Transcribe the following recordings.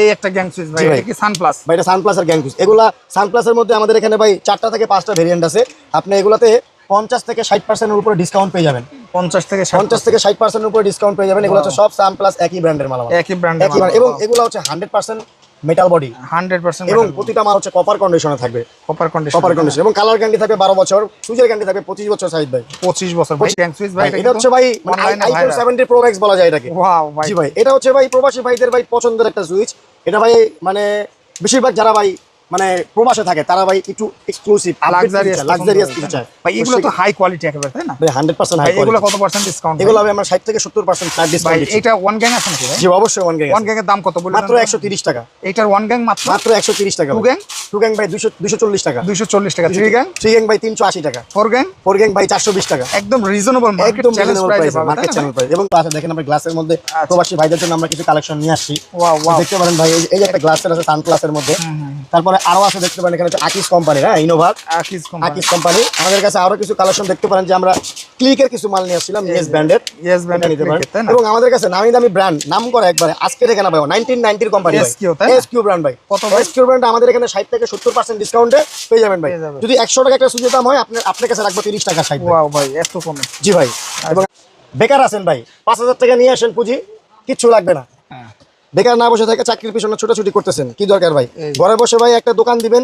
এই একটা gang switch ভাই, এটা কি সানপ্লাস ভাই? এটা সানপ্লাস আর গ্যাং সুইচ। এগুলা সানপ্লাসের মধ্যে আমাদের এখানে ভাই 4টা থেকে 5টা ভেরিয়েন্ট আছে। আপনি এগুলাতে 50 থেকে 60% এর উপরে ডিসকাউন্ট পেয়ে যাবেন। 50 থেকে 60% এর উপরে ডিসকাউন্ট পেয়ে যাবেন। এগুলো হচ্ছে সব সানপ্লাস একই ব্র্যান্ডের মাল, একই ব্র্যান্ডের মাল, এবং এগুলো হচ্ছে 100% মেটাল বডি, 100% এবং প্রতিটা মাল হচ্ছে কপার কন্ডিশনে থাকবে। কপার কন্ডিশন এবং কালার গ্যারান্টি থাকবে 12 বছর, সুইচের গ্যারান্টি থাকবে 25 বছর। সাইড ভাই 25 বছর ভাই গ্যাং সুইচ ভাই। এটা হচ্ছে ভাই আইফোন 70 প্রো ম্যাক্স বলা যায় এটাকে। ওয়াও ভাই। জি ভাই, এটা হচ্ছে ভাই প্রবাসী ভাইদের ভাই পছন্দের একটা সুইচ। এটা ভাই মানে বেশিরভাগ যারা ভাই মানে প্রবাসে থাকে তারা ভাই একটু এক্সক্লুসিভ লাক্সারিয়াস কিছু চায় ভাই। এগুলো তো হাই কোয়ালিটি একেবারে, তাই না ভাই? 100% হাই। এগুলো কত পার্সেন্ট ডিসকাউন্ট? এগুলো হবে আমরা 60 থেকে 70% ফ্ল্যাট ডিসকাউন্ট দিচ্ছি। এটা ওয়ান গ্যাং আছে নাকি ভাই? জি অবশ্যই ওয়ান গ্যাং। ওয়ান গ্যাং এর দাম কত বললেন? মাত্র 130 টাকা। এটার ওয়ান গ্যাং মাত্র 130 টাকা। টু গ্যাং ভাই 240 টাকা। 240 টাকা। থ্রি গ্যাং ভাই 380 টাকা। ফোর গ্যাং ভাই 420 টাকা। একদম রিজনেবল মার্কেট চ্যালেঞ্জ প্রাইসে পাবেন, মার্কেট চ্যালেঞ্জ প্রাইস। এবং পাশে দেখেন আমরা গ্লাসের মধ্যে প্রবাসী ভাইদের জন্য আমরা কিছু কালেকশন নিয়ে আসছি। ওয়াও দেখতে পারেন ভাই, এই যে একটা গ্লাসের আছে সানগ্লাসের মধ্যে। তারপরে আরো আছে দেখতে পারেন এখানে আকিস কোম্পানি, হ্যাঁ ইনোভা আকিস কোম্পানি। আমাদের কাছে আরো কিছু কালেকশন দেখতে পারেন যে আমরা ক্লিকের কিছু মাল নিয়ে আসছিলাম, ইয়েস ব্র্যান্ডের। নিতে পারেন। এবং আমাদের কাছে নামি দামি ব্র্যান্ড নাম করা একবারে আজকে দেখে না ভাই 1990 এর কোম্পানি এসকিউ ব্র্যান্ড ভাই। কত এসকিউ ব্র্যান্ড আমাদের এখানে 60 থেকে 70% ডিসকাউন্টে পেয়ে যাবেন ভাই। যদি 100 টাকা একটা সুইচের দাম হয় আপনার কাছে রাখবো 30 টাকা 60। ওয়াও ভাই, এত কমে। জি ভাই। এবং বেকার আছেন ভাই, 5000 টাকা নিয়ে আসেন পুঁজি, কিচ্ছু লাগবে না। বেকার না বসে থাকে চাকরির পিছনে ছোটাছুটি করতেছেন, কি দরকার ভাই? ঘরে বসে ভাই একটা দোকান দিবেন,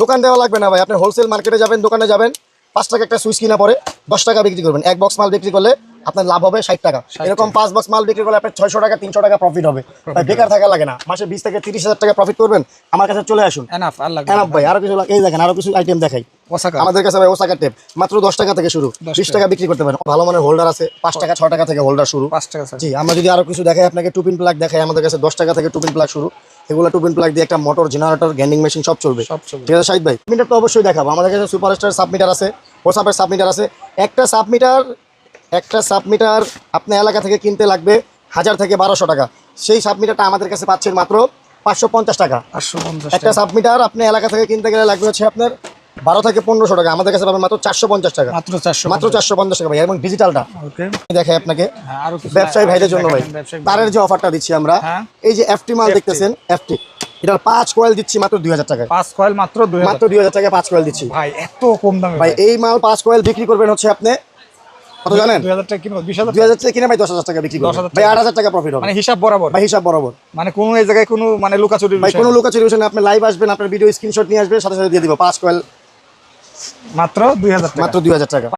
দোকান দেওয়া লাগবে না ভাই। আপনি হোলসেল মার্কেটে যাবেন, দোকানে যাবেন, 5 টাকা একটা সুইচ কিনা পরে 10 টাকা বিক্রি করবেন। এক বক্স মাল বিক্রি করলে আপনার লাভ হবে 60 টাকা। এরকম 5 বক্স মাল বিক্রি করলে আপনার 600 টাকা 300 টাকা প্রফিট হবে। ভাই বেকার থাকা লাগে না, মাসে 20 থেকে 30,000 টাকা প্রফিট করবেন। আমার কাছে চলে আসুন। এনাফ ভাই। আরো কিছু এই দেখেন, আরো কিছু আইটেম দেখাই। আমাদের কাছে ভাই ওসাকা টেপ মাত্র 10 টাকা থেকে শুরু, 20 টাকা বিক্রি করতে পারেন। ভালো মানের হোল্ডার আছে 5 টাকা 6 টাকা থেকে হোল্ডার শুরু। 5 টাকা। জি, আমরা যদি আরো কিছু দেখাই আপনাকে, টুপিন প্লাগ দেখাই। আমাদের কাছে 10 টাকা থেকে টুপিন প্লাগ শুরু। এগুলো টুপিন প্লাগ দিয়ে একটা মোটর, জেনারেটর, গ্যান্ডিং মেশিন সব চলবে। ঠিক আছে শাহিদ ভাই? মিটার তো অবশ্যই দেখাবো। আমাদের কাছে সুপারস্টার সাবমিটার আছে, হোসাপের সাবমিটার আছে। একটা সাবমিটার আপনি এলাকা থেকে কিনতে লাগবে 1000 থেকে 1200 টাকা। সেই সাবমিটারটা আমাদের কাছে পাচ্ছেন মাত্র 550 টাকা। একটা সাবমিটার আপনি এলাকা থেকে কিনতে গেলে লাগবে হচ্ছে আপনার 12 থেকে 1500 টাকা। আমাদের কাছে পাবেন মাত্র 450 টাকা। মাত্র 450 টাকা ভাই। এবং ডিজিটালটা দেখাই আপনাকে ব্যবসায়ী ভাইদের জন্য ভাই, তারের যে অফারটা দিচ্ছি আমরা, এই যে এফটি মাল দেখতেছেন, এফটি এটার 5 কয়েল দিচ্ছি মাত্র 2000 টাকায়। 5 কয়েল মাত্র 2000 টাকায় 5 কয়েল দিচ্ছি ভাই। এত কম দামে ভাই। এই মাল 5 কয়েল বিক্রি করবেন হচ্ছে আপনি কত জানেন? 2000 টাকা কিনবো, 2000 টাকা কিনে ভাই 10,000 টাকা বিক্রি করবেন ভাই। 8000 টাকা প্রফিট হবে। মানে হিসাব বরাবর ভাই, হিসাব বরাবর। মানে কোন এই জায়গায় কোনো মানে লুকাচুরি ভাই, কোনো লুকাচুরি বিষয় না। আপনি লাইভ আসবেন, আপনার ভিডিও স্ক্রিনশট নিয়ে আসবেন, সাথে সাথে দিয়ে দিব 5 কয়েল মাত্র 2000 টাকা। মাত্র 2000 টাকা।